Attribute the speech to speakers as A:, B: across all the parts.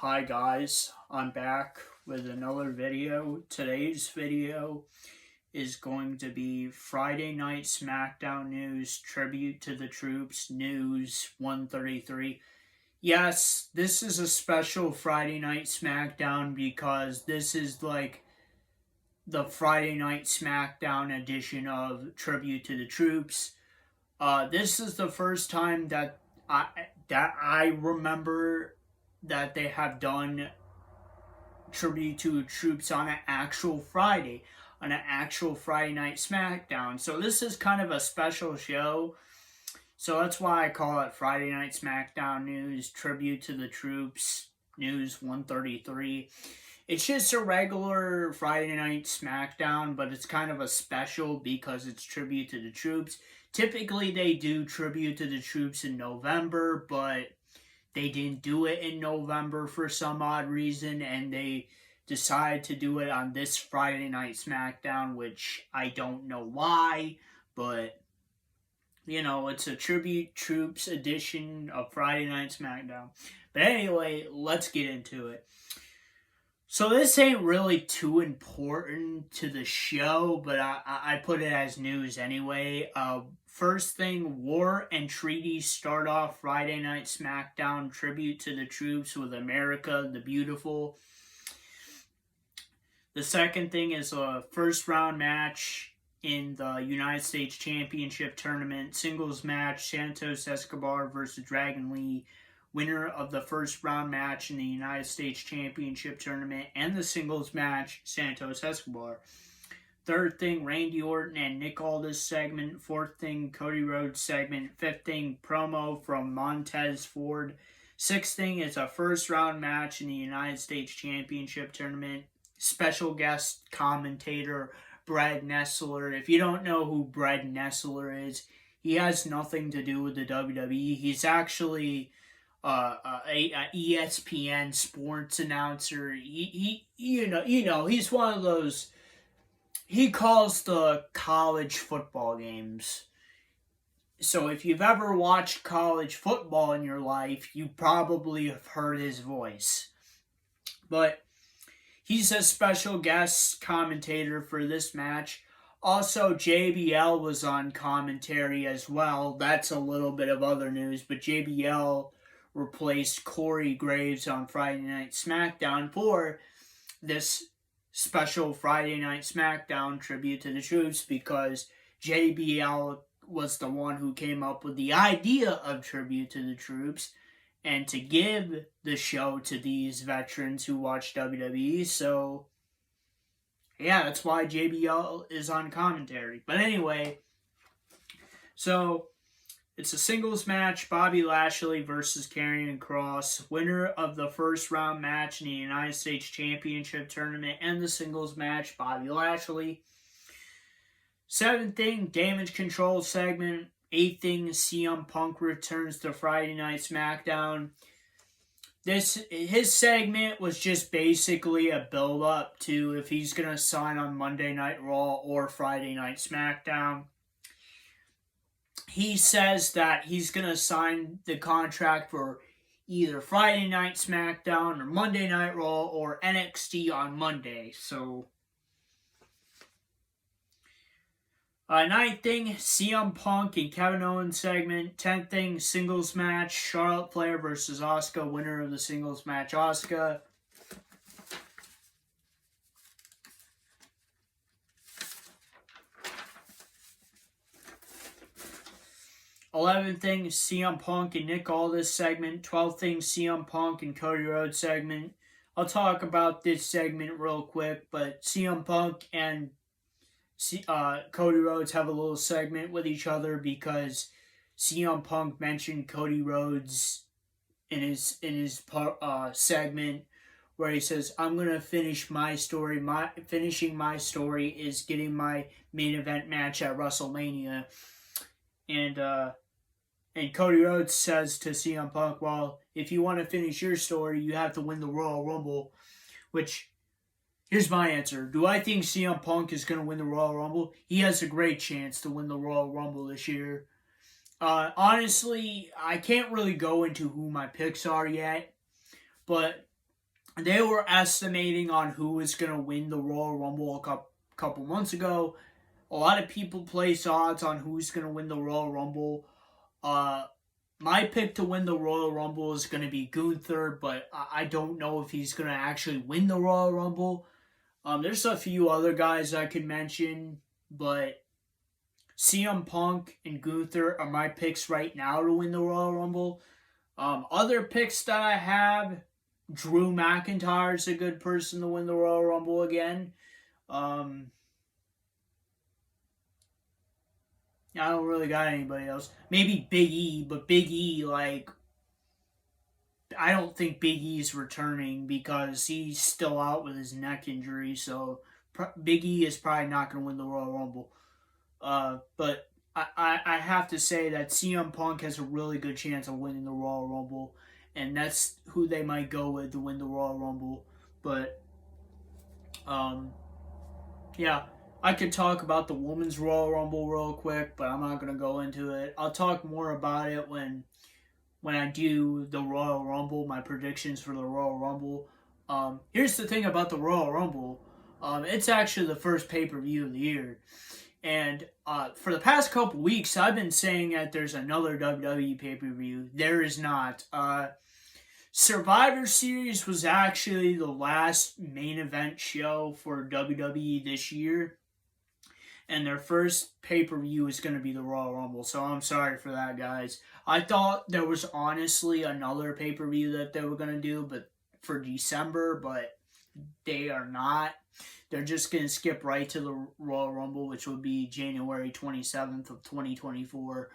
A: Hi guys, I'm back with another video. Today's video is going to be Friday Night Smackdown News, Tribute to the Troops, News 133. Yes, this is a special Friday Night Smackdown because this is like the Friday Night Smackdown edition of Tribute to the Troops. This is the first time that I remember that they have done tribute to troops on an actual Friday Night Smackdown. So this is kind of a special show. So that's why I call it Friday Night Smackdown News, Tribute to the Troops, News 133. It's just a regular Friday Night Smackdown, but it's kind of a special because it's tribute to the troops. Typically, they do tribute to the troops in November, but they didn't do it in November for some odd reason, and they decided to do it on this Friday Night Smackdown, which I don't know why, but it's a tribute troops edition of Friday Night Smackdown. But anyway, let's get into it. So this ain't really too important to the show, but I put it as news anyway. First thing, War and Treaty start off Friday Night Smackdown tribute to the troops with America the Beautiful. The second thing is a first round match in the United States Championship Tournament. Singles match, Santos Escobar versus Dragon Lee. Winner of the first round match in the United States Championship Tournament and the singles match, Santos Escobar. Third thing, Randy Orton and Nick Aldis segment. Fourth thing, Cody Rhodes segment. Fifth thing, promo from Montez Ford. Sixth thing is a first round match in the United States Championship Tournament. Special guest commentator, Brad Nessler. If you don't know who Brad Nessler is, he has nothing to do with the WWE. He's actually a ESPN sports announcer. He's one of those. He calls the college football games. So if you've ever watched college football in your life, you probably have heard his voice. But he's a special guest commentator for this match. Also, JBL was on commentary as well. That's a little bit of other news, but JBL replaced Corey Graves on Friday Night Smackdown for this special Friday Night Smackdown tribute to the troops because JBL was the one who came up with the idea of tribute to the troops and to give the show to these veterans who watch WWE. So, yeah, that's why JBL is on commentary. But anyway, so it's a singles match, Bobby Lashley versus Karrion Kross. Winner of the first round match in the United States Championship Tournament and the singles match, Bobby Lashley. Seventh thing, Damage Control segment. Eighth thing, CM Punk returns to Friday Night Smackdown. His segment was just basically a build-up to if he's going to sign on Monday Night Raw or Friday Night Smackdown. He says that he's going to sign the contract for either Friday Night Smackdown or Monday Night Raw or NXT on Monday. So, ninth thing, CM Punk and Kevin Owens segment. 10th thing, singles match, Charlotte Flair versus Asuka. Winner of the singles match, Asuka. 11th thing, CM Punk and Nick Aldis segment. 12th thing, CM Punk and Cody Rhodes segment. I'll talk about this segment real quick, but CM Punk and Cody Rhodes have a little segment with each other because CM Punk mentioned Cody Rhodes in his segment where he says, "I'm gonna finish my story. Finishing my story is getting my main event match at WrestleMania." And Cody Rhodes says to CM Punk, "Well, if you want to finish your story, you have to win the Royal Rumble." Which, here's my answer. Do I think CM Punk is going to win the Royal Rumble? He has a great chance to win the Royal Rumble this year. Honestly, I can't really go into who my picks are yet. But they were estimating on who was going to win the Royal Rumble a couple months ago. A lot of people place odds on who's going to win the Royal Rumble. My pick to win the Royal Rumble is going to be Gunther, but I don't know if he's going to actually win the Royal Rumble. There's a few other guys I could mention, but CM Punk and Gunther are my picks right now to win the Royal Rumble. Other picks that I have, Drew McIntyre is a good person to win the Royal Rumble again. I don't really got anybody else. Maybe Big E, but Big E, like, I don't think Big E's returning because he's still out with his neck injury. So Big E is probably not going to win the Royal Rumble. But I have to say that CM Punk has a really good chance of winning the Royal Rumble. And that's who they might go with to win the Royal Rumble. But, yeah. I could talk about the Women's Royal Rumble real quick, but I'm not going to go into it. I'll talk more about it when I do the Royal Rumble, my predictions for the Royal Rumble. Here's the thing about the Royal Rumble. It's actually the first pay-per-view of the year. And for the past couple weeks, I've been saying that there's another WWE pay-per-view. There is not. Survivor Series was actually the last main event show for WWE this year. And their first pay-per-view is going to be the Royal Rumble. So I'm sorry for that, guys. I thought there was honestly another pay-per-view that they were going to do for December, but they are not. They're just going to skip right to the Royal Rumble, which would be January 27th of 2024.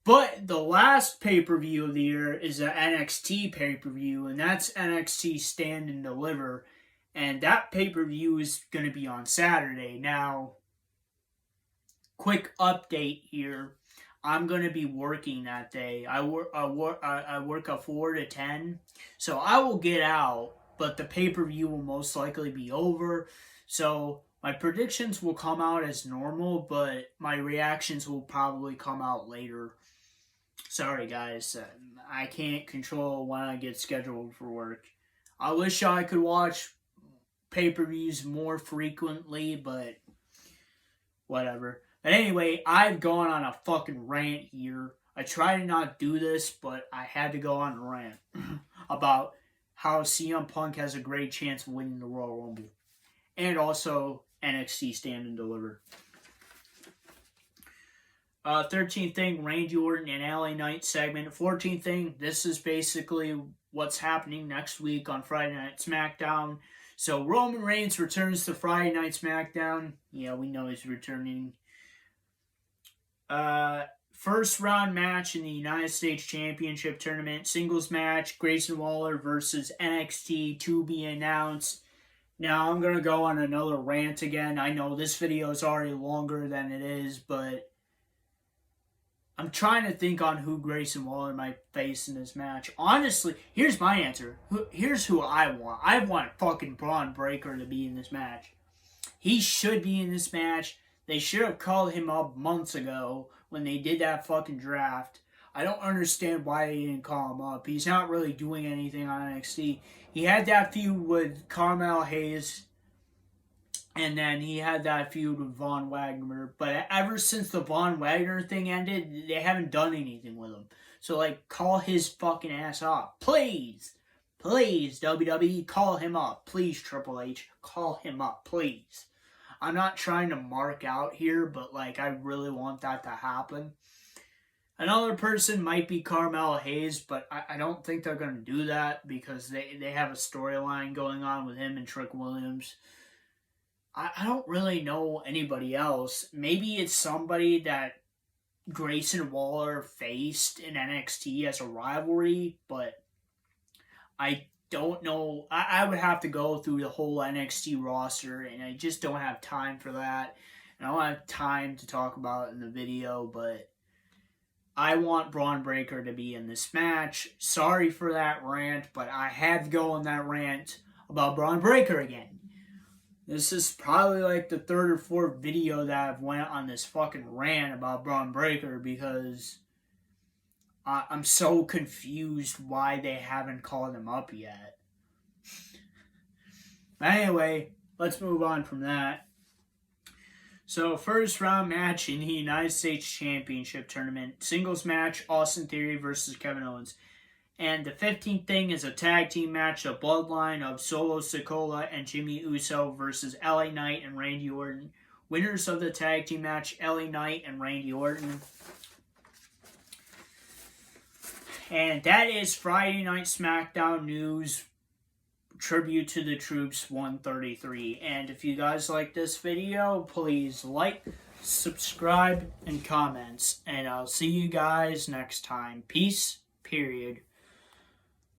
A: But the last pay-per-view of the year is an NXT pay-per-view, and that's NXT Stand and Deliver. And that pay-per-view is going to be on Saturday. Now, quick update here. I'm going to be working that day. I work a 4 to 10. So I will get out, but the pay-per-view will most likely be over. So my predictions will come out as normal, but my reactions will probably come out later. Sorry, guys. I can't control when I get scheduled for work. I wish I could watch pay-per-views more frequently, but whatever. But anyway, I've gone on a fucking rant here. I try to not do this, but I had to go on a rant about how CM Punk has a great chance of winning the Royal Rumble. And also NXT Stand and Deliver. 13th thing, Randy Orton and LA Knight segment. 14th thing, this is basically what's happening next week on Friday Night Smackdown. So Roman Reigns returns to Friday Night Smackdown. Yeah, we know he's returning. First round match in the United States Championship Tournament. Singles match, Grayson Waller versus NXT to be announced. Now, I'm going to go on another rant again. I know this video is already longer than it is, but I'm trying to think on who Grayson Waller might face in this match. Honestly, here's my answer. Here's who I want. I want fucking Braun Breaker to be in this match. He should be in this match. They should have called him up months ago when they did that fucking draft. I don't understand why they didn't call him up. He's not really doing anything on NXT. He had that feud with Carmel Hayes, and then he had that feud with Von Wagner. But ever since the Von Wagner thing ended, they haven't done anything with him. So, like, call his fucking ass up. Please. Please, WWE, call him up. Please, Triple H, call him up. Please. I'm not trying to mark out here, but, like, I really want that to happen. Another person might be Carmel Hayes, but I don't think they're going to do that because they have a storyline going on with him and Trick Williams. I don't really know anybody else. Maybe it's somebody that Grayson Waller faced in NXT as a rivalry, but I don't know. I would have to go through the whole NXT roster, and I just don't have time for that. And I don't have time to talk about it in the video, but I want Braun Breaker to be in this match. Sorry for that rant, but I had to go on that rant about Braun Breaker again. This is probably like the third or fourth video that I've went on this fucking rant about Braun Breaker because I'm so confused why they haven't called him up yet. But anyway, let's move on from that. So, first round match in the United States Championship Tournament. Singles match, Austin Theory versus Kevin Owens. And the 15th thing is a tag team match, a bloodline of Solo Sikoa and Jimmy Uso versus LA Knight and Randy Orton. Winners of the tag team match, LA Knight and Randy Orton. And that is Friday Night Smackdown news. Tribute to the Troops 133. And if you guys like this video, please like, subscribe, and comments. And I'll see you guys next time. Peace, period.